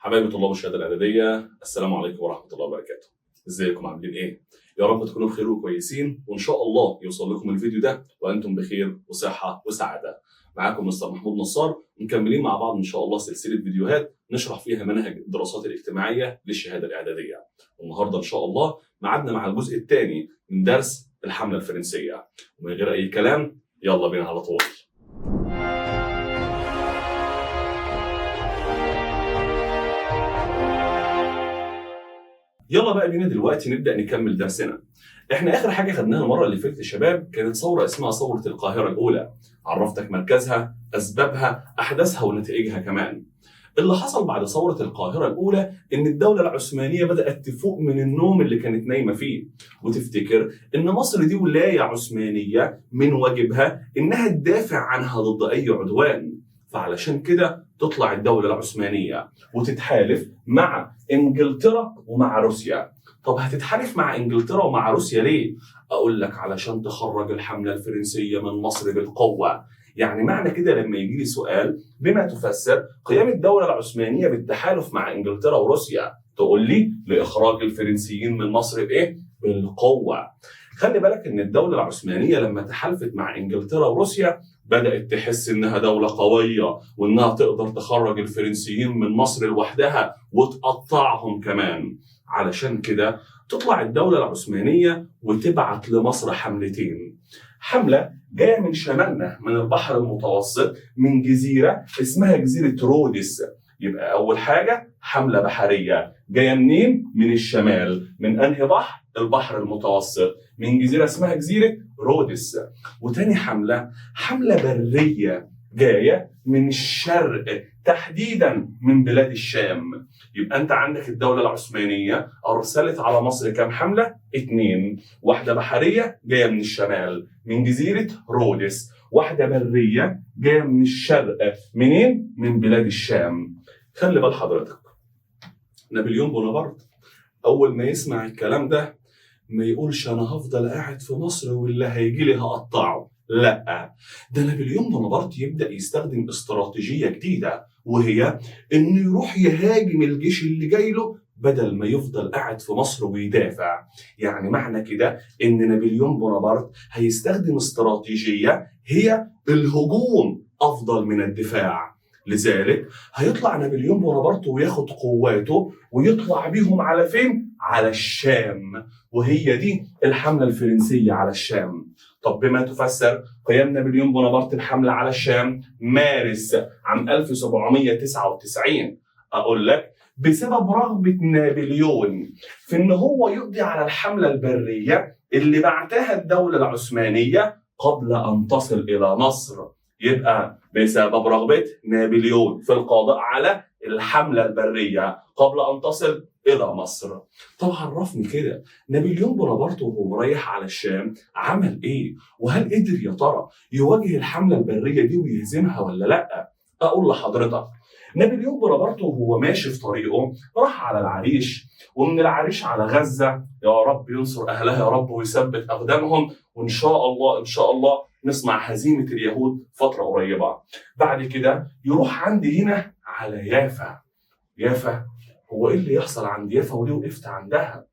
حبايبي طلاب الشهاده الاعداديه، السلام عليكم ورحمه الله وبركاته. ازيكم عاملين ايه؟ يا رب تكونوا بخير وكويسين، وان شاء الله يوصل لكم الفيديو ده وانتم بخير وصحه وسعاده. معاكم مستر محمود نصار، مكملين مع بعض ان شاء الله سلسله فيديوهات نشرح فيها منهج الدراسات الاجتماعيه للشهاده الاعداديه. والنهارده ان شاء الله ميعادنا مع الجزء الثاني من درس الحمله الفرنسيه. ومن غير اي كلام يلا بينا على طول. يلا بقى بينا دلوقتي نبدأ نكمل درسنا. احنا اخر حاجة خدناها المرة اللي فاتت يا شباب كانت ثورة اسمها ثورة القاهرة الأولى. عرفتك مركزها، أسبابها، أحداثها ونتائجها كمان. اللي حصل بعد ثورة القاهرة الأولى إن الدولة العثمانية بدأت تفوق من النوم اللي كانت نايمة فيه، وتفتكر إن مصر دي ولاية عثمانية من واجبها إنها تدافع عنها ضد أي عدوان. فعلشان كده تطلع الدولة العثمانية وتتحالف مع انجلترا ومع روسيا. طب هتتحالف مع انجلترا ومع روسيا ليه؟ اقول لك علشان تخرج الحملة الفرنسية من مصر بالقوة. يعني معنى كده لما يجي لي سؤال بما تفسر قيام الدولة العثمانية بالتحالف مع انجلترا وروسيا، تقول لي لاخراج الفرنسيين من مصر بايه؟ بالقوة. خلي بالك ان الدولة العثمانية لما تحالفت مع انجلترا وروسيا بدأت تحس إنها دولة قوية وإنها تقدر تخرج الفرنسيين من مصر لوحدها وتقطعهم كمان. علشان كده تطلع الدولة العثمانية وتبعت لمصر حملتين. حملة جاية من شمالنا من البحر المتوسط من جزيرة اسمها جزيرة رودس. يبقى أول حاجة حملة بحرية جاية منين؟ من الشمال. من أنهي بحر؟ البحر المتوسط، من جزيرة اسمها جزيرة رودس. وتاني حملة برية جاية من الشرق تحديدا من بلاد الشام. يبقى أنت عندك الدولة العثمانية أرسلت على مصر كام حملة؟ 2. واحدة بحرية جاية من الشمال من جزيرة رودس، واحدة برية جاية من الشرق. منين؟ من بلاد الشام. خلي بال حضرتك، نابليون بونابرت أول ما يسمع الكلام ده ما يقولش أنا هفضل قاعد في مصر واللي هيجي لي هقطعه. لا، ده نابليون بونابرت يبدأ يستخدم استراتيجية جديدة، وهي إنه يروح يهاجم الجيش اللي جاي له بدل ما يفضل قاعد في مصر ويدافع. يعني معنى كده إن نابليون بونابرت هيستخدم استراتيجية هي الهجوم أفضل من الدفاع. لذلك هيطلع نابليون بونابرت وياخد قواته ويطلع بيهم على فين؟ على الشام. وهي دي الحملة الفرنسية على الشام. طب بما تفسر قيام نابليون بونابرت الحملة على الشام مارس عام 1799؟ أقول لك بسبب رغبة نابليون في إن هو يقضي على الحملة البرية اللي بعتها الدولة العثمانية قبل أن تصل إلى مصر. يبقى بسبب رغبة نابليون في القضاء على الحملة البرية قبل أن تصل إلى مصر. طب عرفني كده، نابليون بونابرت وهو رايح على الشام عمل إيه؟ وهل قدر يا ترى يواجه الحملة البرية دي ويهزمها ولا لأ؟ أقول لحضرتك، نابليون بونابرت وهو ماشي في طريقه راح على العريش، ومن العريش على غزة. يا رب ينصر أهلها يا رب ويثبت أقدامهم، وإن شاء الله إن شاء الله نسمع هزيمة اليهود فترة قريبة. بعد كده يروح عندي هنا على يافا. يافا، هو إيه اللي يحصل عند يافا وليه وقفت عندها؟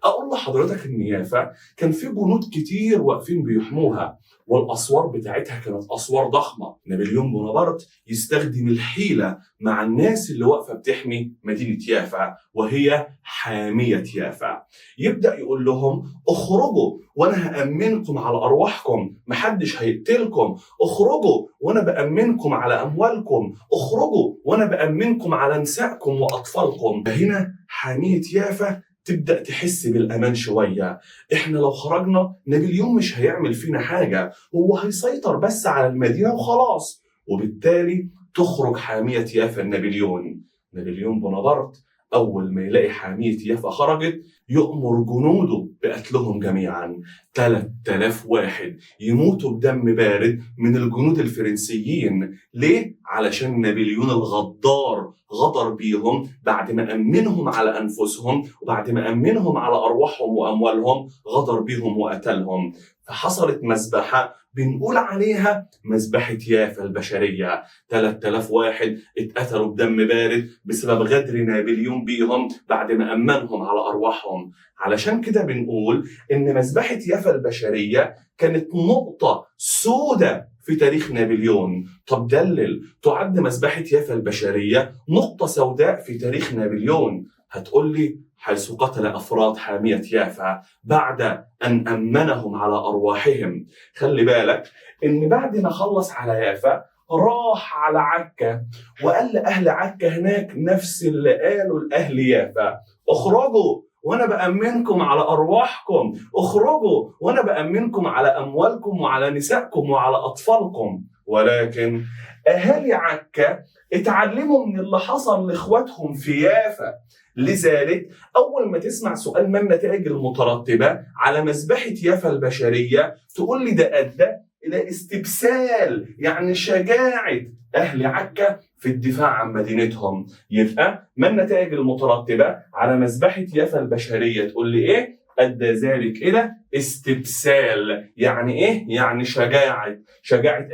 أقول لحضرتك إن يافا كان في جنود كتير واقفين بيحموها، والأسوار بتاعتها كانت أسوار ضخمة. نابليون بونابرت يستخدم الحيلة مع الناس اللي واقفة بتحمي مدينة يافا، وهي حامية يافا. يبدأ يقول لهم اخرجوا وأنا هأمنكم على أرواحكم، محدش هيقتلكم. اخرجوا وأنا بأمنكم على أموالكم. اخرجوا وأنا بأمنكم على نسائكم وأطفالكم. هنا حامية يافا تبدأ تحس بالأمان شوية. إحنا لو خرجنا نابليون مش هيعمل فينا حاجة، هو هيسيطر بس على المدينة وخلاص. وبالتالي تخرج حامية يافا نابليون. نابليون بونابرت أول ما يلاقي حامية يافا خرجت يؤمر جنوده بقتلهم جميعا. 3000 واحد يموتوا بدم بارد من الجنود الفرنسيين. ليه؟ علشان نابليون الغدار غدر بيهم بعد ما أمنهم على أنفسهم، وبعد ما أمنهم على أرواحهم وأموالهم غدر بيهم وقتلهم. فحصلت مذبحة بنقول عليها مذبحة يافا البشرية. 3000 واحد اتقتلوا بدم بارد بسبب غدر نابليون بيهم بعد ما أمنهم على أرواحهم. علشان كده بنقول إن مذبحة يافا البشرية كانت نقطة سودة في تاريخ نابليون. طب دلل، تعد مذبحة يافا البشرية نقطة سوداء في تاريخ نابليون. هتقول لي حيث قتل أفراد حامية يافا بعد أن أمنهم على أرواحهم. خلي بالك إن بعد ما خلص على يافا راح على عكا وقال لأهل عكا هناك نفس اللي قالوا لأهل يافا: اخرجوا وانا بأمنكم على ارواحكم، اخرجوا وانا بأمنكم على اموالكم وعلى نسائكم وعلى اطفالكم. ولكن اهالي عكا اتعلموا من اللي حصل لاخواتهم في يافا. لذلك اول ما تسمع سؤال ما النتائج المترتبه على مذبحه يافا البشريه تقول لي ده ادى الى استبسال، يعني شجاعه اهل عكا في الدفاع عن مدينتهم. يبقى ما النتائج المترتبه على مذبحه يافا البشريه؟ تقول لي ايه؟ ادى ذلك الى استبسال. يعني ايه؟ يعني شجاعه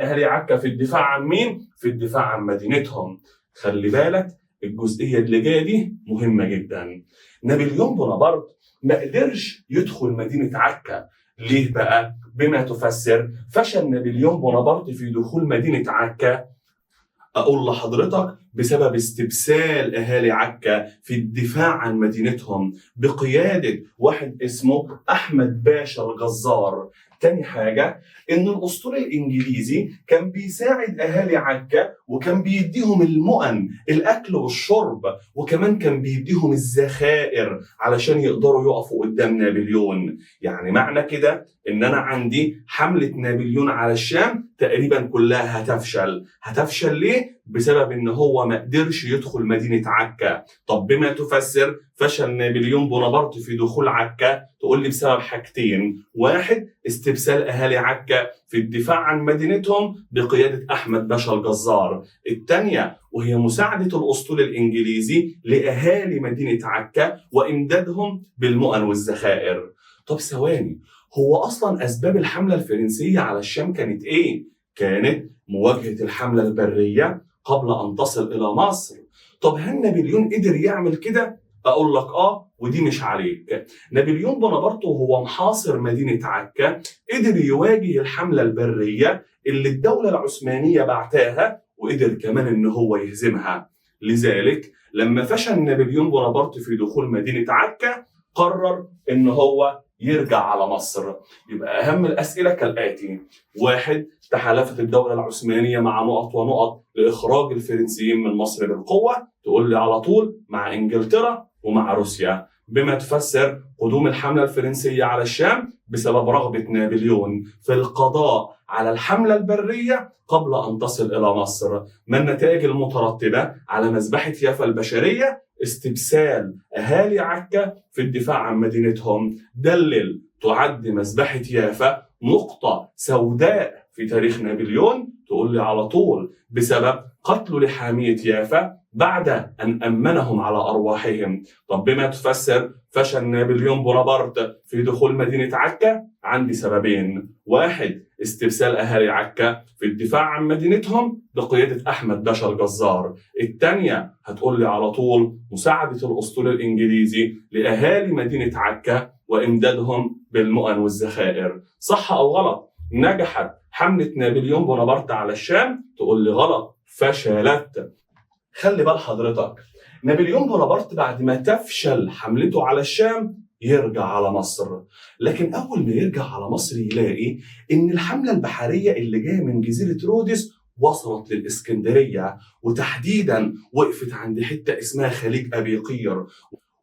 اهل عكا في الدفاع عن مين؟ في الدفاع عن مدينتهم. خلي بالك الجزئيه اللي جايه دي مهمه جدا. نابليون بونابرت ما قدرش يدخل مدينه عكا. ليه بقى؟ بما تفسر فشل نابليون بونابرت في دخول مدينه عكا. أقول لحضرتك بسبب استبسال أهالي عكا في الدفاع عن مدينتهم بقيادة واحد اسمه أحمد باشا الجزار. تاني حاجة إن الأسطول الإنجليزي كان بيساعد أهالي عكا وكان بيديهم المؤن، الأكل والشرب، وكمان كان بيديهم الذخائر علشان يقدروا يقفوا قدام نابليون. يعني معنى كده إن أنا عندي حملة نابليون على الشام تقريبا كلها هتفشل ليه؟ بسبب إن هو ما قدرش يدخل مدينة عكا. طب بما تفسر فشل نابليون بونابرت في دخول عكا؟ تقول لي بسبب حاجتين: واحد، استبسال أهالي عكا في الدفاع عن مدينتهم بقيادة أحمد باشا الجزار. الثانية وهي مساعدة الأسطول الإنجليزي لأهالي مدينة عكا وإمدادهم بالمؤن والذخائر. طب ثواني، هو أصلا أسباب الحملة الفرنسية على الشام كانت إيه؟ كانت مواجهة الحملة البرية قبل أن تصل إلى مصر. طب هل نابليون قدر يعمل كده؟ أقول لك ودي مش عليك. نابليون بونابرت وهو محاصر مدينة عكا قدر يواجه الحملة البرية اللي الدولة العثمانية بعتاها، وقدر كمان إن هو يهزمها. لذلك لما فشل نابليون بونابرت في دخول مدينة عكا قرر إن هو يرجع على مصر. يبقى أهم الأسئلة كالآتي: واحد، تحالفت الدولة العثمانية مع نقط ونقط لإخراج الفرنسيين من مصر بالقوة؟ تقول لي على طول مع إنجلترا ومع روسيا. بما تفسر قدوم الحملة الفرنسية على الشام بسبب رغبة نابليون في القضاء على الحملة البرية قبل أن تصل إلى مصر. ما النتائج المترتبة على مذبحة يافا البشرية؟ استبسال أهالي عكا في الدفاع عن مدينتهم. دلل، تعد مذبحة يافا نقطة سوداء في تاريخ نابليون؟ تقول لي على طول بسبب قتله لحامية يافا بعد أن أمنهم على أرواحهم. طب بما تفسر فشل نابليون بونابرت في دخول مدينة عكا؟ عندي سببين: واحد، استبسال أهالي عكا في الدفاع عن مدينتهم بقيادة أحمد باشا الجزار. الثانية هتقول لي على طول مساعدة الأسطول الإنجليزي لأهالي مدينة عكا وإمدادهم بالمؤن والذخائر. صح أو غلط؟ نجحت حملة نابليون بونابرت على الشام؟ تقول لي غلط، فشلت. خلي بال حضرتك، نابليون بونابرت بعد ما تفشل حملته على الشام يرجع على مصر. لكن أول ما يرجع على مصر يلاقي إن الحملة البحرية اللي جاية من جزيرة رودس وصلت للإسكندرية، وتحديدا وقفت عند حتة اسمها خليج أبي قير،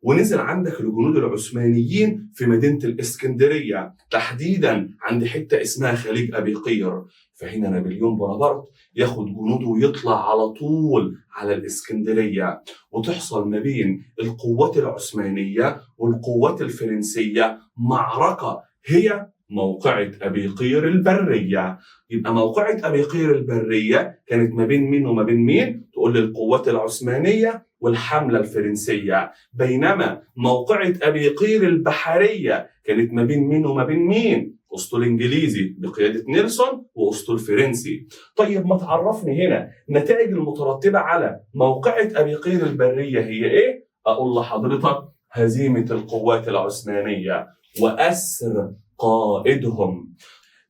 ونزل عندك الجنود العثمانيين في مدينة الإسكندرية تحديدا عند حتة اسمها خليج أبي قير. فهنا نابليون بونابرت ياخد جنوده ويطلع على طول على الإسكندرية، وتحصل ما بين القوات العثمانية والقوات الفرنسية معركة هي موقعة أبي قير البرية. يبقى موقعة أبي قير البرية كانت ما بين مين وما بين مين؟ تقول لي القوات العثمانية والحملة الفرنسية. بينما موقعة أبي قير البحرية كانت ما بين مين وما بين مين؟ أسطول إنجليزي بقيادة نيلسون وأسطول فرنسي. طيب ما تعرفني هنا النتائج المترتبة على موقعة أبي قير البرية هي إيه؟ أقول لحضرتك هزيمة القوات العثمانية وأسر قائدهم.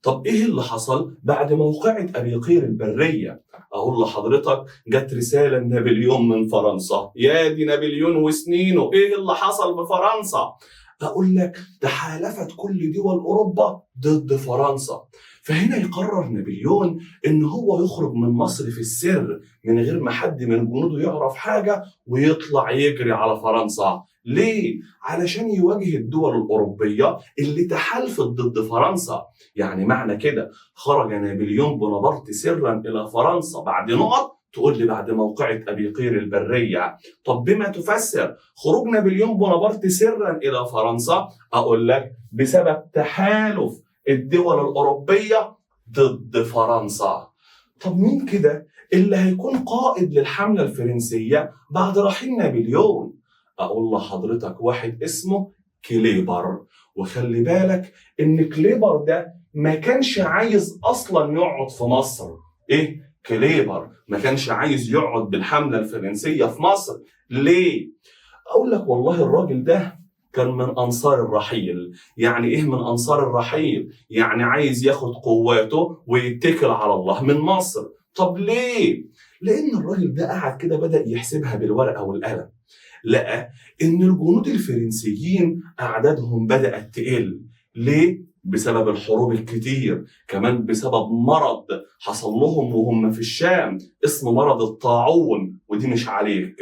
طب إيه اللي حصل بعد موقعة أبي قير البرية؟ أقول لحضرتك جت رسالة نابليون من فرنسا. يا دي نابليون وسنينه، إيه اللي حصل بفرنسا؟ أقول لك تحالفت كل دول أوروبا ضد فرنسا. فهنا يقرر نابليون إن هو يخرج من مصر في السر من غير ما حد من جنوده يعرف حاجة، ويطلع يجري على فرنسا. ليه؟ علشان يواجه الدول الأوروبية اللي تحالفت ضد فرنسا. يعني معنى كده خرج نابليون بونابرت سرا إلى فرنسا بعد نقط. تقول لي بعد موقعة أبي قير البرية. طب بما تفسر خروج نابليون بونابرت سرا إلى فرنسا؟ أقول لك بسبب تحالف الدول الأوروبية ضد فرنسا. طب مين كده اللي هيكون قائد للحملة الفرنسية بعد رحيل نابليون؟ أقول لحضرتك واحد اسمه كليبر. وخلي بالك إن كليبر ده ما كانش عايز أصلا يقعد في مصر. إيه؟ كليبر ما كانش عايز يقعد بالحملة الفرنسية في مصر. ليه؟ أقول لك والله الراجل ده كان من أنصار الرحيل. يعني إيه من أنصار الرحيل؟ يعني عايز ياخد قواته ويتكل على الله من مصر. طب ليه؟ لأن الراجل ده قعد كده بدأ يحسبها بالورقة والقلم. لقى إن الجنود الفرنسيين أعدادهم بدأت تقل. ليه؟ بسبب الحروب الكتير، كمان بسبب مرض حصل لهم وهم في الشام اسمه مرض الطاعون، ودي مش عليك.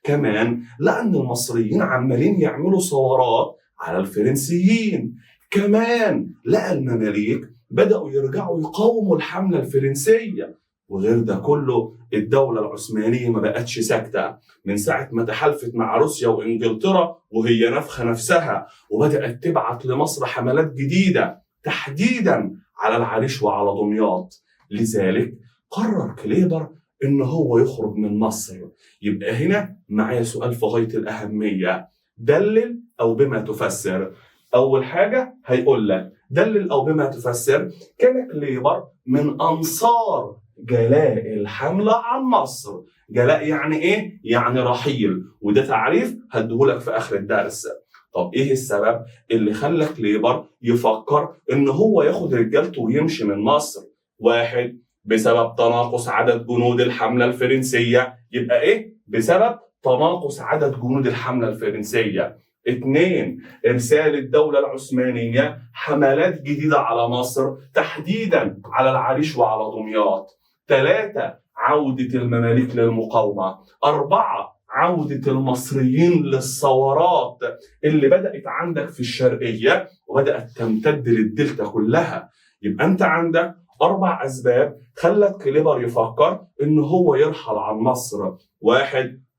كمان لأن المصريين عمالين يعملوا ثورات على الفرنسيين. كمان لقى المماليك بدأوا يرجعوا يقاوموا الحملة الفرنسية. وغير ده كله الدولة العثمانية ما بقتش ساكتة من ساعة ما تحالفت مع روسيا وإنجلترا وهي نفخة نفسها، وبدأت تبعت لمصر حملات جديدة تحديدا على العريش وعلى دمياط. لذلك قرر كليبر إن هو يخرج من مصر. يبقى هنا معايا سؤال في غاية الأهمية، دلل أو بما تفسر. أول حاجة هيقول لك دلل أو بما تفسر. كان كليبر من أنصار جلاء الحملة عن مصر. جلاء يعني إيه؟ يعني رحيل، وده تعريف هديهولك في آخر الدرس. طب إيه السبب اللي خلى كليبر يفكر إن هو ياخد رجالته ويمشي من مصر؟ واحد، بسبب تناقص عدد جنود الحملة الفرنسية. يبقى إيه؟ بسبب تناقص عدد جنود الحملة الفرنسية. 2، إرسال الدولة العثمانية حملات جديدة على مصر تحديدا على العريش وعلى دمياط. 3، عودة المماليك للمقاومة. 4، عودة المصريين للثورات اللي بدأت عندك في الشرقية وبدأت تمتد للدلتا كلها. يبقى أنت عندك 4 أسباب خلت كليبر يفكر إن هو يرحل عن مصر. 1،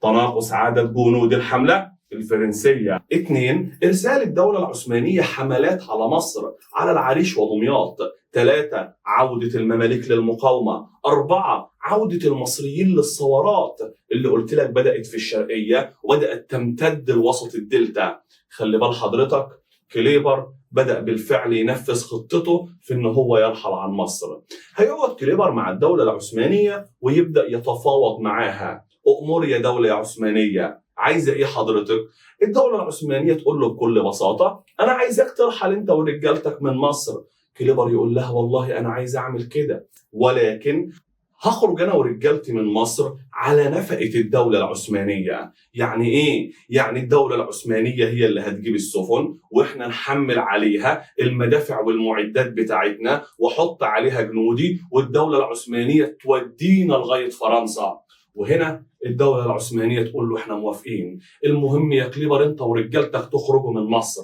تناقص عدد جنود الحملة الفرنسية. 2، إرسال الدولة العثمانية حملات على مصر على العريش ودمياط. 3، عودة المماليك للمقاومة. 4، عودة المصريين للثورات اللي قلت لك بدأت في الشرقية وبدأت تمتد لوسط الدلتا. خلي بال حضرتك كليبر بدأ بالفعل ينفذ خطته في إن هو يرحل عن مصر. هيقعد كليبر مع الدولة العثمانية ويبدأ يتفاوض معاها. أؤمر يا دولة يا عثمانية، عايزة إيه حضرتك؟ الدولة العثمانية تقول له بكل بساطة أنا عايزك ترحل أنت ورجالتك من مصر. كليبر يقول لها والله أنا عايز أعمل كده، ولكن هخرج أنا ورجالتي من مصر على نفقة الدولة العثمانية. يعني إيه؟ يعني الدولة العثمانية هي اللي هتجيب السفن وإحنا نحمل عليها المدافع والمعدات بتاعتنا وحط عليها جنودي، والدولة العثمانية تودينا لغاية فرنسا. وهنا الدولة العثمانية تقول له إحنا موافقين، المهم يا كليبر أنت ورجالتك تخرجوا من مصر.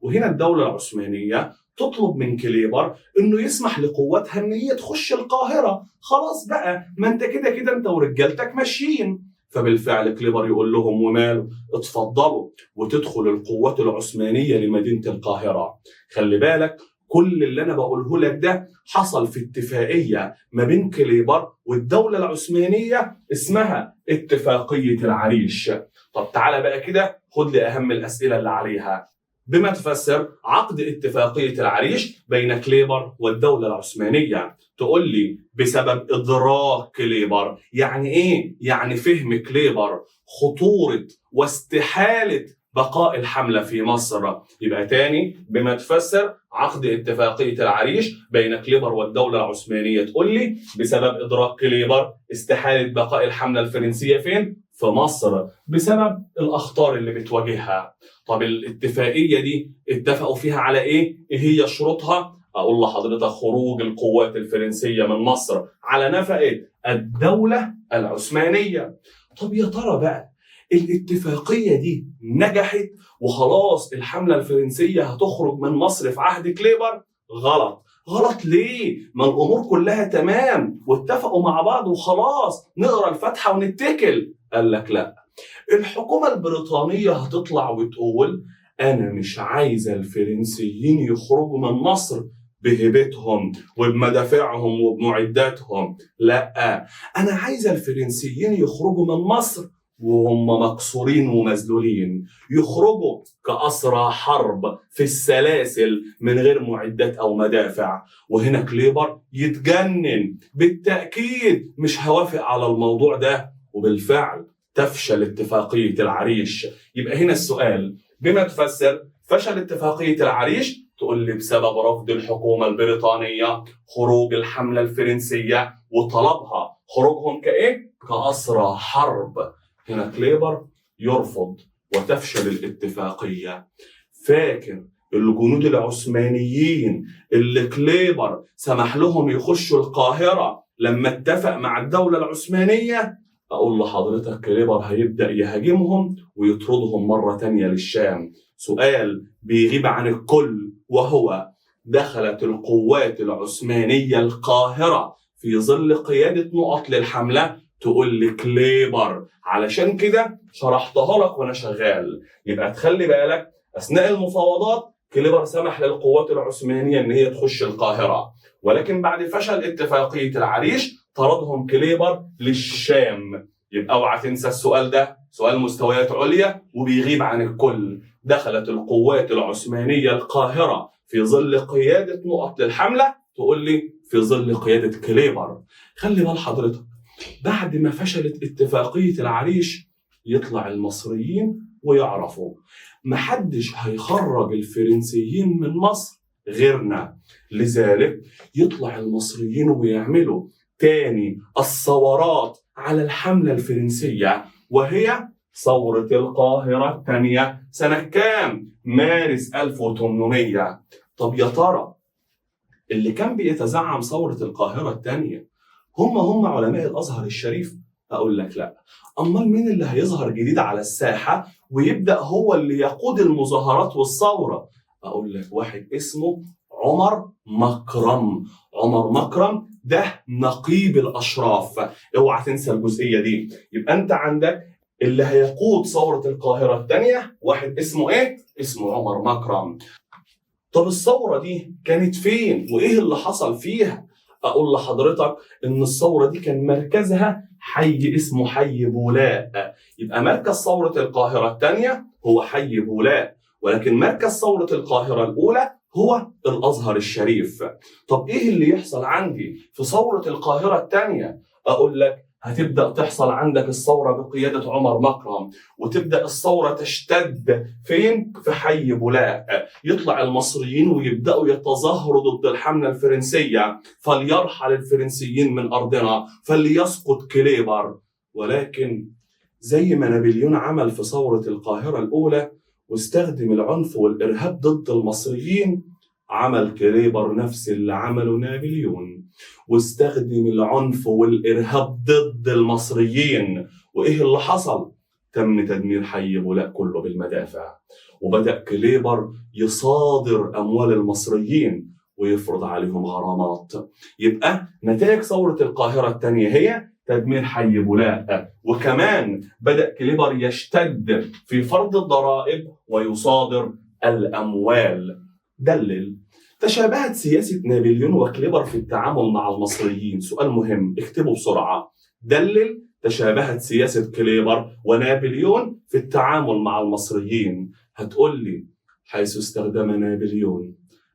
وهنا الدولة العثمانية تطلب من كليبر انه يسمح لقواتها ان هي تخش القاهره. خلاص بقى ما انت كده كده انت ورجالتك ماشيين. فبالفعل كليبر يقول لهم وماله، اتفضلوا وتدخل القوات العثمانيه لمدينه القاهره. خلي بالك كل اللي أنا بقوله لك ده حصل في اتفاقية ما بين كليبر والدولة العثمانية اسمها اتفاقية العريش. طب تعالى بقى كده خد لي أهم الأسئلة اللي عليها. بما تفسر عقد اتفاقية العريش بين كليبر والدولة العثمانية؟ تقول لي بسبب إدراك كليبر. يعني إيه؟ يعني فهم كليبر خطورة واستحالة بقاء الحملة في مصر. يبقى تاني، بما تفسر عقد اتفاقية العريش بين كليبر والدولة العثمانية، تقول لي بسبب إدراك كليبر استحالة بقاء الحملة الفرنسية فين؟ في مصر، بسبب الأخطار اللي بتواجهها. طب الاتفاقية دي اتفقوا فيها على إيه؟ إيه هي شروطها؟ أقول لحضرتك خروج القوات الفرنسية من مصر على نفقة الدولة العثمانية. طب يا ترى بقى الاتفاقية دي نجحت وخلاص الحملة الفرنسية هتخرج من مصر في عهد كليبر؟ غلط. غلط ليه؟ ما الأمور كلها تمام واتفقوا مع بعض وخلاص نقرأ الفاتحة ونتكل. قال لك لا، الحكومة البريطانية هتطلع وتقول أنا مش عايزة الفرنسيين يخرجوا من مصر بهبتهم وبمدافعهم وبمعداتهم، لا، أنا عايزة الفرنسيين يخرجوا من مصر وهم مكسورين ومذلولين، يخرجوا كأسرى حرب في السلاسل من غير معدات أو مدافع. وهنا كليبر يتجنن، بالتأكيد مش هوافق على الموضوع ده، وبالفعل تفشل اتفاقية العريش. يبقى هنا السؤال، بما تفسر فشل اتفاقية العريش؟ تقول لي بسبب رفض الحكومة البريطانية خروج الحملة الفرنسية وطلبها خروجهم كإيه؟ كأسرى حرب. هنا كليبر يرفض وتفشل الاتفاقية. فاكر الجنود العثمانيين اللي كليبر سمح لهم يخشوا القاهرة لما اتفق مع الدولة العثمانية؟ أقول لحضرتك كليبر هيبدأ يهاجمهم ويطردهم مرة تانية للشام. سؤال بيغيب عن الكل، وهو دخلت القوات العثمانية القاهرة في ظل قيادة نقط للحملة؟ تقول لي كليبر. علشان كده شرحتها لك وانا شغال. يبقى تخلي بالك اثناء المفاوضات كليبر سمح للقوات العثمانية ان هي تخش القاهرة، ولكن بعد فشل اتفاقية العريش طردهم كليبر للشام. يبقى اوعى تنسى السؤال ده، سؤال مستويات عليا وبيغيب عن الكل. دخلت القوات العثمانية القاهرة في ظل قيادة نقط للحملة؟ تقول لي في ظل قيادة كليبر. خلي بال حضرتك، بعد ما فشلت اتفاقية العريش يطلع المصريين ويعرفوا محدش هيخرج الفرنسيين من مصر غيرنا، لذلك يطلع المصريين ويعملوا تاني الثورات على الحملة الفرنسية، وهي ثورة القاهرة الثانية سنة كام؟ مارس 1800. طب يا ترى اللي كان بيتزعم ثورة القاهرة الثانية هم علماء الأزهر الشريف؟ أقول لك لا. أمال مين اللي هيظهر جديد على الساحة ويبدأ هو اللي يقود المظاهرات والثورة؟ أقول لك واحد اسمه عمر مكرم. عمر مكرم ده نقيب الأشراف، اوعى تنسى الجزئية دي. يبقى أنت عندك اللي هيقود ثورة القاهرة الثانية واحد اسمه إيه؟ اسمه عمر مكرم. طب الثورة دي كانت فين؟ وإيه اللي حصل فيها؟ أقول لحضرتك إن الثورة دي كان مركزها حي اسمه حي بولاء. يبقى مركز ثورة القاهرة الثانية هو حي بولاء، ولكن مركز ثورة القاهرة الأولى هو الأزهر الشريف. طب إيه اللي يحصل عندي في ثورة القاهرة الثانية؟ أقول لك هتبدأ تحصل عندك الثورة بقيادة عمر مكرم، وتبدأ الثورة تشتد فين؟ في حي بولاء. يطلع المصريين ويبدأوا يتظاهروا ضد الحملة الفرنسية، فليرحل الفرنسيين من أرضنا، فليسقط كليبر. ولكن زي ما نابليون عمل في ثورة القاهرة الأولى واستخدم العنف والإرهاب ضد المصريين، عمل كليبر نفس اللي عمله نابليون واستخدم العنف والإرهاب ضد المصريين. وإيه اللي حصل؟ تم تدمير حي بولاء كله بالمدافع، وبدأ كليبر يصادر أموال المصريين ويفرض عليهم غرامات. يبقى نتائج ثورة القاهرة الثانية هي تدمير حي بولاء، وكمان بدأ كليبر يشتد في فرض الضرائب ويصادر الأموال. دلل تشابهت سياسة نابليون وكليبر في التعامل مع المصريين. سؤال مهم اكتبه بسرعة. دلل تشابهت سياسة كليبر ونابليون في التعامل مع المصريين. هتقول لي حيث استخدم نابليون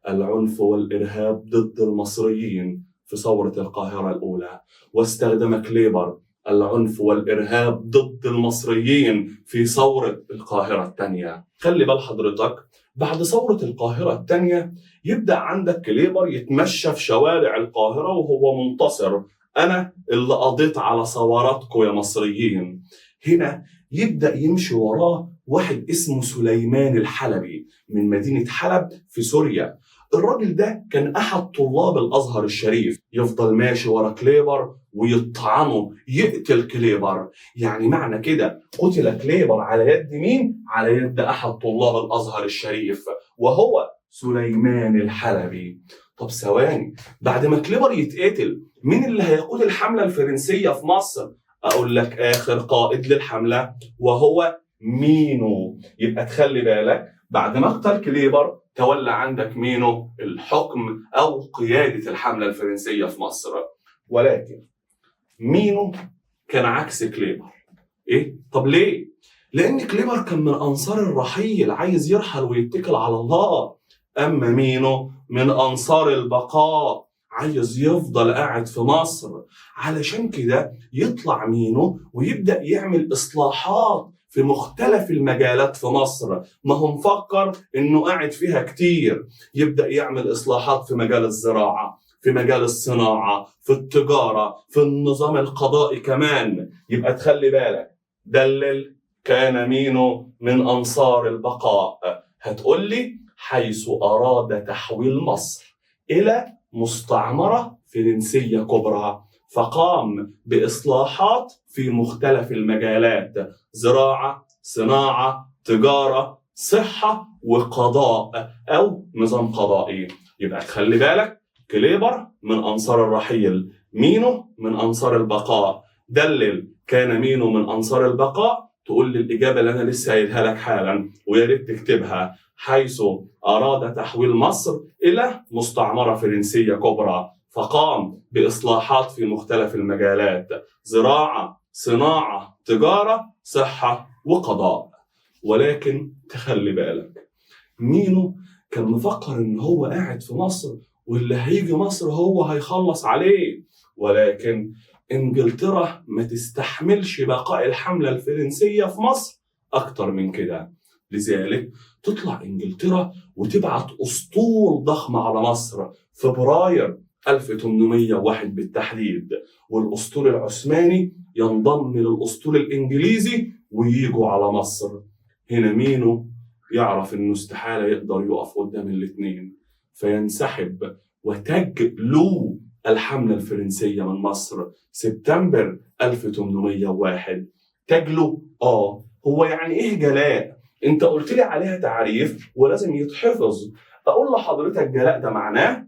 العنف والإرهاب ضد المصريين في ثورة القاهرة الأولى، واستخدم كليبر العنف والإرهاب ضد المصريين في ثورة القاهرة الثانية. خلي بال حضرتك، بعد ثورة القاهرة الثانية يبدأ عندك كليبر يتمشى في شوارع القاهرة وهو منتصر. أنا اللي قضيت على ثوراتكم يا مصريين. هنا يبدأ يمشي وراه واحد اسمه سليمان الحلبي من مدينة حلب في سوريا. الراجل ده كان أحد طلاب الأزهر الشريف. يفضل ماشي ورا كليبر ويطعنه، يقتل كليبر. يعني معنى كده قتل كليبر على يد مين؟ على يد أحد طلاب الأزهر الشريف، وهو سليمان الحلبي. طب ثواني، بعد ما كليبر يتقتل مين اللي هيقود الحملة الفرنسية في مصر؟ أقول لك آخر قائد للحملة وهو مينو. يبقى تخلي بالك، بعد مقتل كليبر تولى عندك مينو الحكم أو قيادة الحملة الفرنسية في مصر. ولكن مينو كان عكس كليبر. إيه؟ طب ليه؟ لأن كليبر كان من أنصار الرحيل، عايز يرحل ويتكل على الله. أما مينو من أنصار البقاء، عايز يفضل قاعد في مصر. علشان كده يطلع مينو ويبدأ يعمل إصلاحات في مختلف المجالات في مصر. ما هو مفكر إنه قاعد فيها كتير. يبدأ يعمل إصلاحات في مجال الزراعة، في مجال الصناعة، في التجارة، في النظام القضائي كمان. يبقى تخلي بالك، دلل كان مينو من أنصار البقاء. هتقول لي حيث أراد تحويل مصر إلى مستعمرة فرنسية كبرى، فقام بإصلاحات في مختلف المجالات: زراعة، صناعة، تجارة، صحة، وقضاء أو نظام قضائي. يبقى تخلي بالك، كليبر من أنصار الرحيل، مينو من أنصار البقاء. دلل كان مينو من أنصار البقاء، تقول لي الإجابة اللي أنا لسه قايلها لك حالا ويا ريت تكتبها: حيث أراد تحويل مصر إلى مستعمرة فرنسية كبرى، فقام بإصلاحات في مختلف المجالات: زراعة، صناعة، تجارة، صحة، وقضاء. ولكن تخلي بالك، مينو كان مفكر إن هو قاعد في مصر واللي هيجي مصر هو هيخلص عليه. ولكن إنجلترا ما تستحملش بقاء الحملة الفرنسية في مصر أكتر من كده. لذلك تطلع إنجلترا وتبعت أسطول ضخمة على مصر في فبراير 1801 بالتحديد، والأسطول العثماني ينضم للأسطول الإنجليزي وييجوا على مصر. هنا مينو يعرف إنه استحالة يقدر يقف قدام الاثنين، فينسحب وتجلو الحملة الفرنسية من مصر سبتمبر 1801. تجلو؟ هو يعني إيه جلاء؟ أنت قلت لي عليها تعريف ولازم يتحفظ. أقول لحضرتك جلاء ده معناه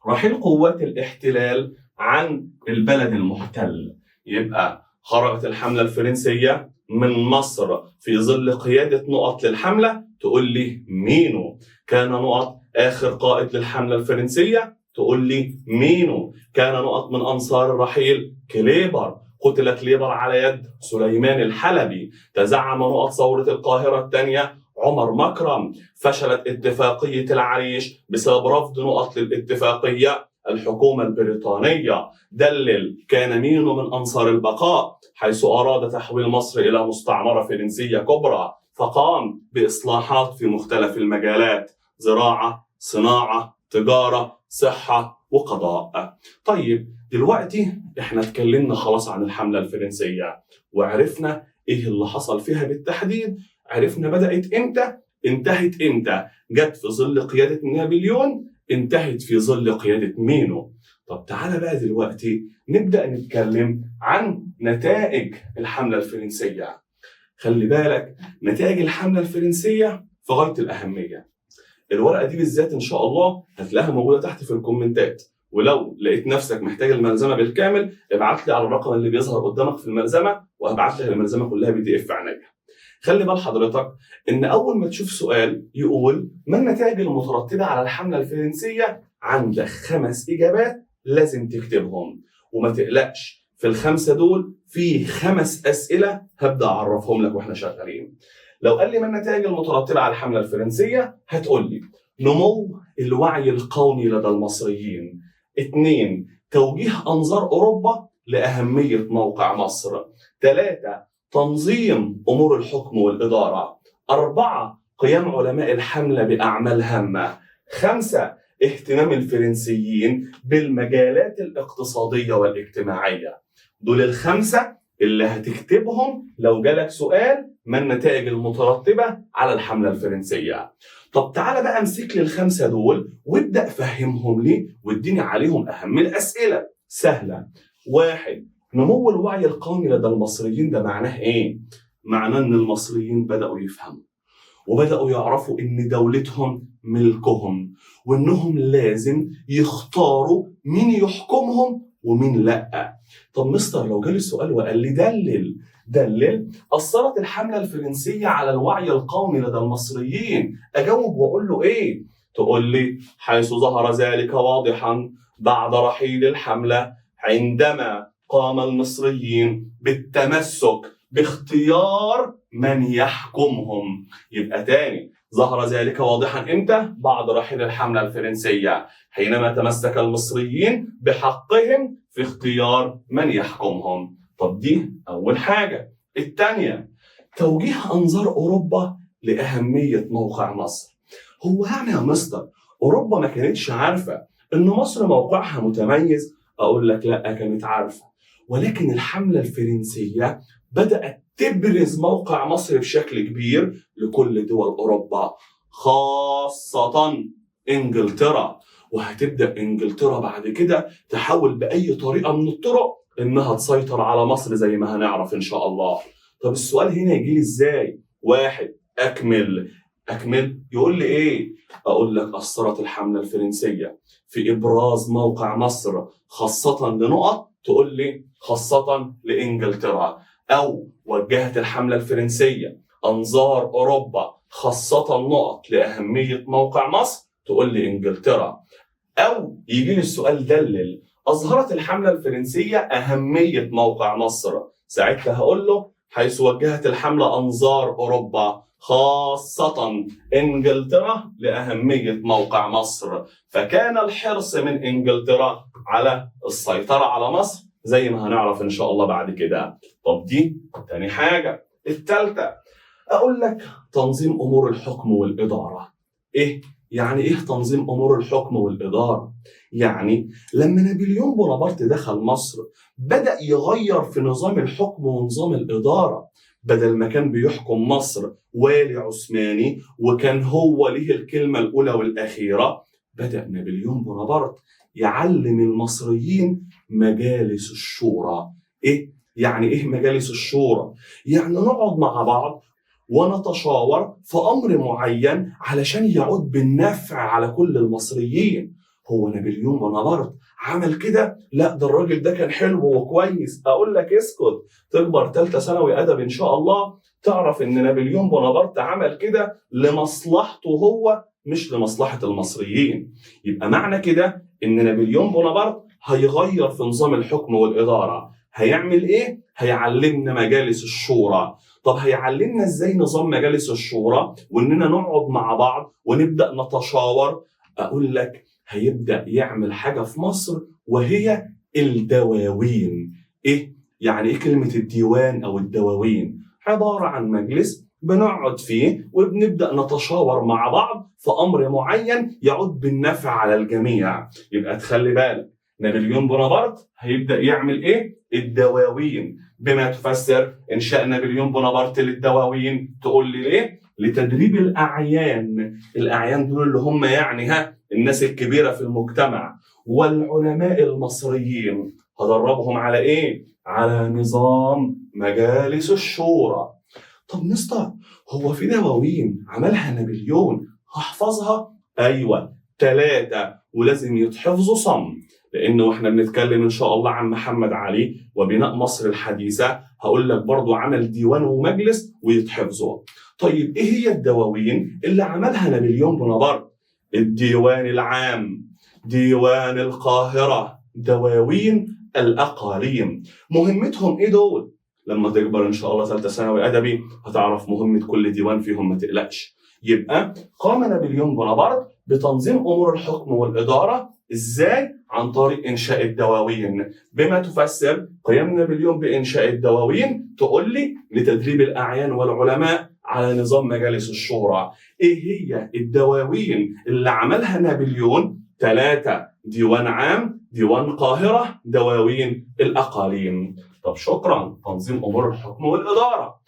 رحيل قوات الاحتلال عن البلد المحتل. يبقى خرجت الحملة الفرنسية من مصر في ظل قيادة نقط للحملة، تقول لي مينو. كان نقط آخر قائد للحملة الفرنسية، تقول لي مينو. كان نقط من أنصار الرحيل كليبر. قتل كليبر على يد سليمان الحلبي. تزعم نقط ثورة القاهرة الثانية عمر مكرم. فشلت اتفاقية العريش بسبب رفض نقط للاتفاقية الحكومة البريطانية. دلل كان مينو من أنصار البقاء، حيث أراد تحويل مصر إلى مستعمرة فرنسية كبرى، فقام بإصلاحات في مختلف المجالات: زراعة، صناعة، تجارة، صحة، وقضاء. طيب دلوقتي احنا اتكلمنا خلاص عن الحملة الفرنسية وعرفنا ايه اللي حصل فيها بالتحديد. عرفنا بدأت امتى، انتهت امتى، جت في ظل قيادة نابليون، انتهت في ظل قيادة مينو. طب تعالى بقى دلوقتي نبدأ نتكلم عن نتائج الحملة الفرنسية. خلي بالك، نتائج الحملة الفرنسية في غاية الأهمية. الورقة دي بالذات إن شاء الله هتلاقيها موجودة تحت في الكومنتات، ولو لقيت نفسك محتاج الملزمة بالكامل ابعت لي على الرقم اللي بيظهر قدامك في الملزمة، وهبعت لك الملزمة كلها PDF في عينيا. خلي بال حضرتك ان اول ما تشوف سؤال يقول ما النتائج المترتبه على الحمله الفرنسيه، عندك 5 اجابات لازم تكتبهم، وما تقلقش في ال5 دول في 5 اسئله هبدا اعرفهم لك واحنا شغالين. لو قال لي ما النتائج المترتبه على الحمله الفرنسيه، هتقول لي نمو الوعي القومي لدى المصريين، 2 توجيه انظار اوروبا لاهميه موقع مصر، 3 تنظيم امور الحكم والاداره، 4 قيام علماء الحمله باعمال هامه، 5 اهتمام الفرنسيين بالمجالات الاقتصاديه والاجتماعيه. دول ال5 اللي هتكتبهم لو جالك سؤال ما النتائج المترتبه على الحمله الفرنسيه. طب تعالى بقى امسك لي ال5 دول وابدا فهمهم لي واديني عليهم اهم الاسئله. سهله. 1 نمو الوعي القومي لدى المصريين، ده معناه ايه؟ معناه ان المصريين بداوا يفهموا وبداوا يعرفوا ان دولتهم ملكهم، وانهم لازم يختاروا مين يحكمهم ومين لا. طب مستر لو جالي السؤال وقال لي دلل اثرت الحمله الفرنسيه على الوعي القومي لدى المصريين، اجاوب واقول له ايه؟ تقول لي حيث ظهر ذلك واضحا بعد رحيل الحمله، عندما قام المصريين بالتمسك باختيار من يحكمهم. يبقى تاني، ظهر ذلك واضحا امتى؟ بعد رحيل الحمله الفرنسيه، حينما تمسك المصريين بحقهم في اختيار من يحكمهم. طب دي اول حاجه. الثانيه توجيه انظار اوروبا لاهميه موقع مصر. هو يعني يا مستر اوروبا ما كانتش عارفه ان مصر موقعها متميز؟ اقول لك لا، كانت عارفه، ولكن الحمله الفرنسيه بدات تبرز موقع مصر بشكل كبير لكل دول اوروبا، خاصه انجلترا. وهتبدا انجلترا بعد كده تحاول باي طريقه من الطرق انها تسيطر على مصر زي ما هنعرف ان شاء الله. طب السؤال هنا يجي لي ازاي؟ 1 اكمل. يقول لي ايه؟ اقول لك اثرت الحمله الفرنسيه في ابراز موقع مصر خاصه لنقط، تقول لي خاصه لانجلترا. او وجهت الحمله الفرنسيه انظار اوروبا خاصه نقط لاهميه موقع مصر، تقول لي انجلترا. او يجي لي السؤال دلل اظهرت الحمله الفرنسيه اهميه موقع مصر، ساعتها هقول له حيث وجهت الحمله انظار اوروبا خاصة انجلترا لأهمية موقع مصر، فكان الحرص من انجلترا على السيطرة على مصر زي ما هنعرف ان شاء الله بعد كده. طب دي تاني حاجة. الثالثة اقول لك تنظيم امور الحكم والإدارة. ايه يعني ايه تنظيم امور الحكم والإدارة؟ يعني لما نابليون بونابرت دخل مصر بدأ يغير في نظام الحكم ونظام الإدارة. بدل ما كان بيحكم مصر والي عثماني وكان هو ليه الكلمة الأولى والأخيرة، بدأ نابليون بونابرت يعلم المصريين مجالس الشورى. إيه؟ يعني إيه مجالس الشورى؟ يعني نقعد مع بعض ونتشاور في أمر معين علشان يعود بالنفع على كل المصريين. هو نابليون بونابرت عمل كده؟ لا، ده الراجل ده كان حلو وكويس. اقول لك اسكت، تكبر ثالثه ثانوي ادب ان شاء الله تعرف ان نابليون بونابرت عمل كده لمصلحته هو مش لمصلحه المصريين. يبقى معنى كده ان نابليون بونابرت هيغير في نظام الحكم والاداره. هيعمل ايه؟ هيعلمنا مجالس الشورى. طب هيعلمنا ازاي نظام مجالس الشورى واننا نقعد مع بعض ونبدا نتشاور؟ اقول لك هيبدأ يعمل حاجة في مصر وهي الدواوين. إيه؟ يعني إيه كلمة الديوان أو الدواوين؟ عبارة عن مجلس بنقعد فيه وبنبدأ نتشاور مع بعض في أمر معين يعود بالنفع على الجميع. يبقى تخلي بالك نابليون بونابرت هيبدأ يعمل إيه؟ الدواوين. بما تفسر إنشاء نابليون بونابرت للدواوين، تقول لي ليه؟ لتدريب الأعيان دول اللي هم يعني الناس الكبيرة في المجتمع والعلماء المصريين. هدربهم على إيه؟ على نظام مجالس الشورى. طب مستر هو في دواوين عملها نابليون هحفظها؟ أيوة 3 ولازم يتحفظوا صم. لأنه واحنا بنتكلم إن شاء الله عن محمد علي وبناء مصر الحديثة هقول لك برضو عمل ديوان ومجلس ويتحفظوا. طيب إيه هي الدواوين اللي عملها نابليون بونابرت؟ الديوان العام، ديوان القاهرة، دواوين الأقاليم. مهمتهم إيه دول؟ لما تكبر إن شاء الله ثالثة ثانوي أدبي هتعرف مهمة كل ديوان فيهم، ما تقلقش. يبقى قام نابليون بونابرت بتنظيم أمور الحكم والإدارة. إزاي؟ عن طريق إنشاء الدواوين. بما تفسر قيام نابليون بإنشاء الدواوين؟ تقول لي لتدريب الأعيان والعلماء على نظام مجالس الشورى. إيه هي الدواوين اللي عملها نابليون؟ 3: ديوان عام، ديوان قاهرة، دواوين الأقاليم. طب شكرا، تنظيم أمور الحكم والإدارة.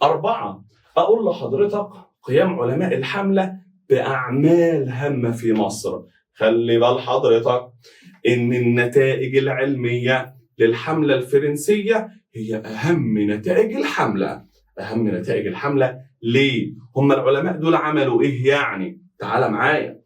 4: أقول لحضرتك قيام علماء الحملة بأعمال هامة في مصر. خلي بال حضرتك إن النتائج العلمية للحملة الفرنسية هي أهم نتائج الحملة. أهم نتائج الحملة ليه؟ هم العلماء دول عملوا إيه يعني؟ تعال معايا.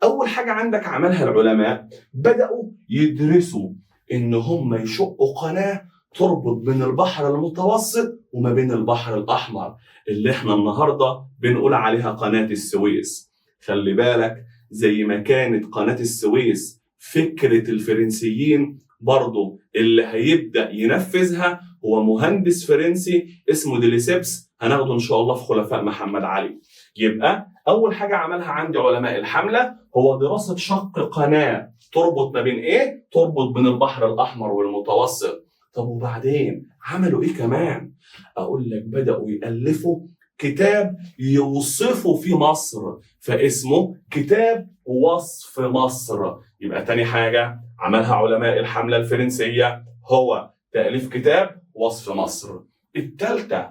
أول حاجة عندك عملها العلماء، بدأوا يدرسوا إن هم يشقوا قناة تربط بين البحر المتوسط وما بين البحر الأحمر اللي احنا النهاردة بنقول عليها قناة السويس. خلي بالك زي ما كانت قناة السويس فكرة الفرنسيين، برضو اللي هيبدأ ينفذها هو مهندس فرنسي اسمه ديليسيبس، هناخده إن شاء الله في خلفاء محمد علي. يبقى أول حاجة عملها عندي علماء الحملة هو دراسة شق قناة تربط ما بين إيه؟ تربط بين البحر الأحمر والمتوسط. طب وبعدين عملوا إيه كمان؟ أقول لك بدأوا يألفوا كتاب يوصفوا في مصر، فاسمه كتاب وصف مصر. يبقى تاني حاجة عملها علماء الحملة الفرنسية هو تأليف كتاب وصف مصر. التالتة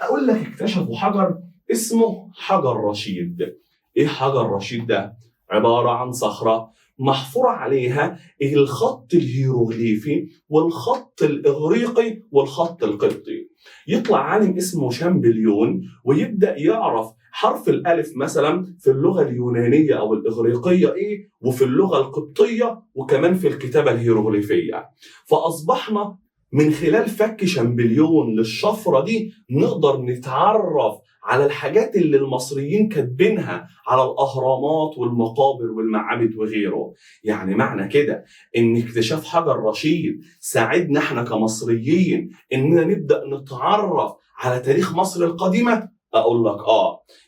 أقول لك اكتشفوا حجر اسمه حجر رشيد. إيه حجر رشيد ده؟ عبارة عن صخرة محفور عليها الخط الهيروغليفي والخط الإغريقي والخط القبطي. يطلع عالم اسمه شامبليون ويبدأ يعرف حرف الألف مثلا في اللغة اليونانية أو الإغريقية إيه، وفي اللغة القبطية، وكمان في الكتابة الهيروغليفية. فأصبحنا من خلال فك شامبليون للشفرة دي نقدر نتعرف على الحاجات اللي المصريين كاتبينها على الأهرامات والمقابر والمعابد وغيره. يعني معنى كده إن اكتشاف حجر رشيد ساعدنا احنا كمصريين إننا نبدأ نتعرف على تاريخ مصر القديمة. أقول لك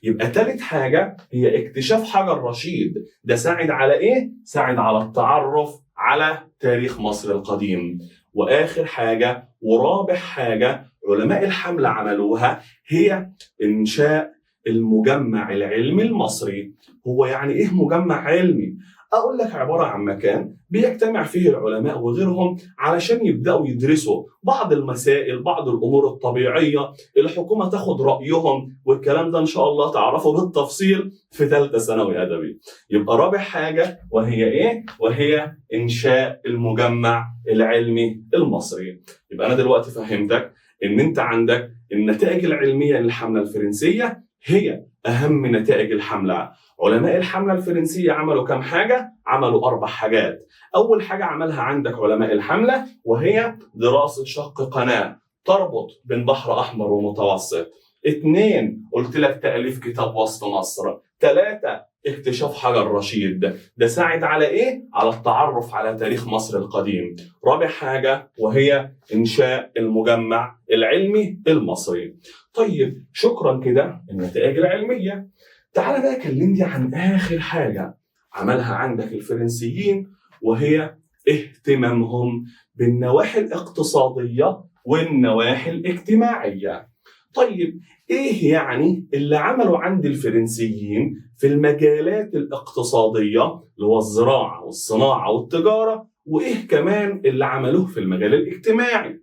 يبقى تالت حاجة هي اكتشاف حجر رشيد. ده ساعد على إيه؟ ساعد على التعرف على تاريخ مصر القديم. وآخر حاجة ورابع حاجة علماء الحملة عملوها هي إنشاء المجمع العلمي المصري. هو يعني إيه مجمع علمي؟ أقول لك عبارة عن مكان بيجتمع فيه العلماء وغيرهم علشان يبدأوا يدرسوا بعض المسائل، بعض الأمور الطبيعية، الحكومة تاخد رأيهم، والكلام ده إن شاء الله تعرفه بالتفصيل في ثالثة ثانوي أدبي. يبقى رابع حاجة وهي إيه؟ وهي إنشاء المجمع العلمي المصري. يبقى أنا دلوقتي فهمتك إن أنت عندك النتائج العلمية للحملة الفرنسية هي أهم نتائج الحملة. علماء الحملة الفرنسية عملوا كم حاجة؟ عملوا 4 حاجات. أول حاجة عملها عندك علماء الحملة وهي دراسة شق قناة تربط بين بحر أحمر ومتوسط. 2 قلت لك تأليف كتاب وصف مصر. 3 اكتشاف حجر رشيد. ده ساعد على إيه؟ على التعرف على تاريخ مصر القديم. رابع حاجة وهي إنشاء المجمع العلمي المصري. طيب شكرا كده النتائج العلمية. تعال بقى كلمني عن آخر حاجة عملها عندك الفرنسيين وهي اهتمامهم بالنواحي الاقتصادية والنواحي الاجتماعية. طيب إيه يعني اللي عملوا عند الفرنسيين في المجالات الاقتصادية اللي هو الزراعة والصناعة والتجارة، وإيه كمان اللي عملوه في المجال الاجتماعي؟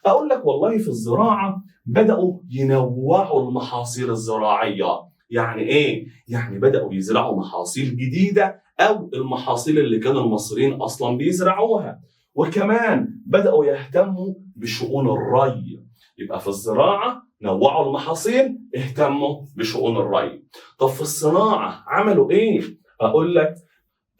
أقول لك والله في الزراعة بدأوا ينوعوا المحاصيل الزراعية. يعني إيه؟ يعني بدأوا يزرعوا محاصيل جديدة أو المحاصيل اللي كانوا المصريين أصلاً بيزرعوها. وكمان بدأوا يهتموا بشؤون الري. يبقى في الزراعة نوعوا المحاصيل، اهتموا بشؤون الري. طب في الصناعة عملوا إيه؟ أقول لك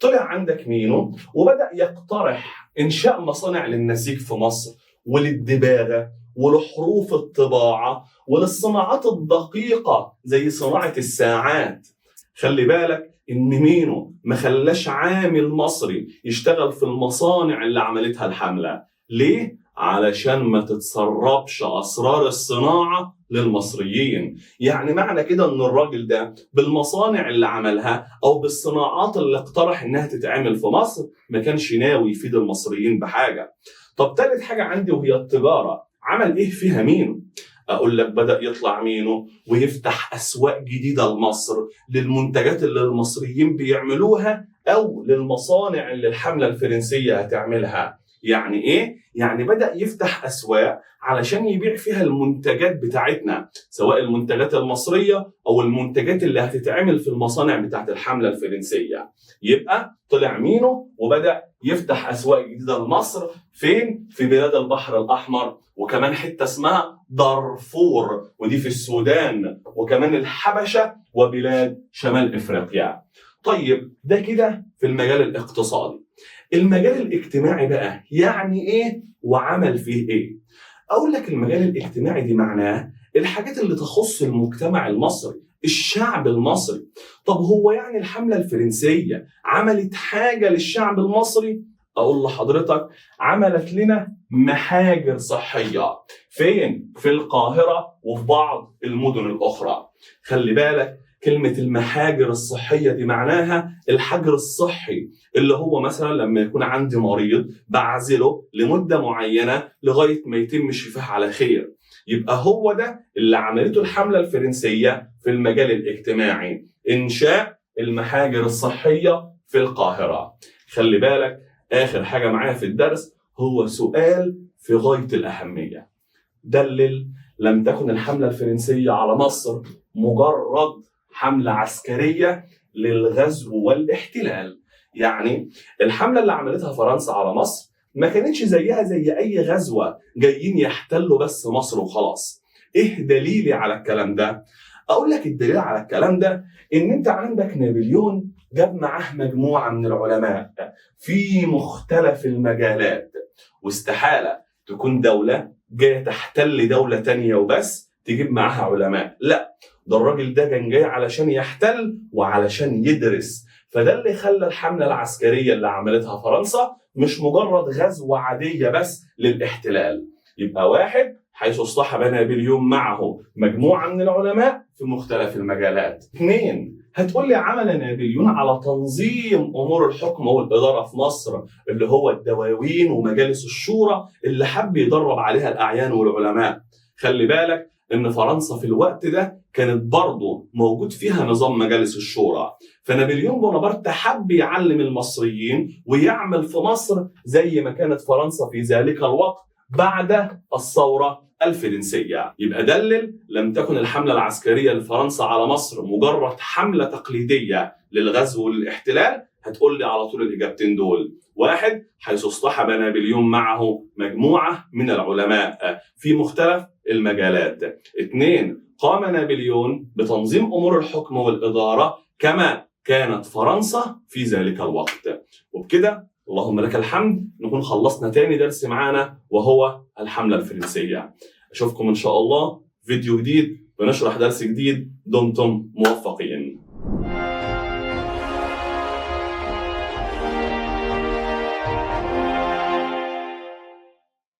طلع عندك مينو وبدأ يقترح إنشاء مصانع للنسيج في مصر وللدباغة ولحروف الطباعة وللصناعات الدقيقة زي صناعة الساعات. خلي بالك إن مينو ما خلاش عامل مصري يشتغل في المصانع اللي عملتها الحملة. ليه؟ علشان ما تتسربش أسرار الصناعة للمصريين. يعني معنى كده إن الراجل ده بالمصانع اللي عملها أو بالصناعات اللي اقترح إنها تتعمل في مصر ما كانش ناوي يفيد المصريين بحاجة. طب تالت حاجة عندي وهي التجارة، عمل إيه فيها مينو؟ أقول لك بدأ يطلع مينو ويفتح أسواق جديدة لمصر للمنتجات اللي المصريين بيعملوها أو للمصانع اللي الحملة الفرنسية هتعملها. يعني إيه؟ يعني بدأ يفتح أسواق علشان يبيع فيها المنتجات بتاعتنا، سواء المنتجات المصرية أو المنتجات اللي هتتعمل في المصانع بتاعت الحملة الفرنسية. يبقى طلع مينو وبدأ يفتح أسواق جديدة لمصر. فين؟ في بلاد البحر الأحمر، وكمان حتة اسمها دارفور ودي في السودان، وكمان الحبشة وبلاد شمال إفريقيا. طيب ده كده في المجال الاقتصادي. المجال الاجتماعي بقى يعني ايه وعمل فيه ايه؟ اقول لك المجال الاجتماعي دي معناه الحاجات اللي تخص المجتمع المصري، الشعب المصري. طب هو يعني الحملة الفرنسية عملت حاجة للشعب المصري؟ اقول لحضرتك عملت لنا محاجر صحية. فين؟ في القاهرة وفي بعض المدن الاخرى. خلي بالك كلمة المحاجر الصحية دي معناها الحجر الصحي، اللي هو مثلا لما يكون عندي مريض بعزله لمدة معينة لغاية ما يتم الشفاء على خير. يبقى هو ده اللي عملته الحملة الفرنسية في المجال الاجتماعي، إنشاء المحاجر الصحية في القاهرة. خلي بالك آخر حاجة معايا في الدرس هو سؤال في غاية الأهمية. دلل لم تكن الحملة الفرنسية على مصر مجرد حملة عسكرية للغزو والاحتلال. يعني الحملة اللي عملتها فرنسا على مصر ما كانتش زيها زي أي غزوة جايين يحتلوا بس مصر وخلاص. إيه دليلي على الكلام ده؟ أقول لك الدليل على الكلام ده إن أنت عندك نابليون جاب معاه مجموعة من العلماء في مختلف المجالات، واستحالة تكون دولة جاية تحتل دولة تانية وبس تجيب معاها علماء. لا، ده الراجل ده كان جاي علشان يحتل وعلشان يدرس. فده اللي خلى الحملة العسكرية اللي عملتها فرنسا مش مجرد غزوة عادية بس للاحتلال. يبقى واحد، حيث اصطحب نابليون معه مجموعة من العلماء في مختلف المجالات. اثنين، هتقول لي عمل نابليون على تنظيم امور الحكم والاداره في مصر، اللي هو الدواوين ومجالس الشورى اللي حب يدرب عليها الاعيان والعلماء. خلي بالك ان فرنسا في الوقت ده كانت برضه موجود فيها نظام مجالس الشورى، فنابليون بونابرت حب يعلم المصريين ويعمل في مصر زي ما كانت فرنسا في ذلك الوقت بعد الثوره الفرنسية. يبقى دلل لم تكن الحملة العسكرية لفرنسا على مصر مجرد حملة تقليدية للغزو والاحتلال. هتقول لي على طول الإجابتين دول. واحد، حيث اصطحب نابليون معه مجموعة من العلماء في مختلف المجالات. اثنين، قام نابليون بتنظيم أمور الحكم والإدارة كما كانت فرنسا في ذلك الوقت. وبكده اللهم لك الحمد نكون خلصنا تاني درس معانا وهو الحملة الفرنسية. أشوفكم إن شاء الله فيديو جديد ونشرح درس جديد. دمتم موفقين.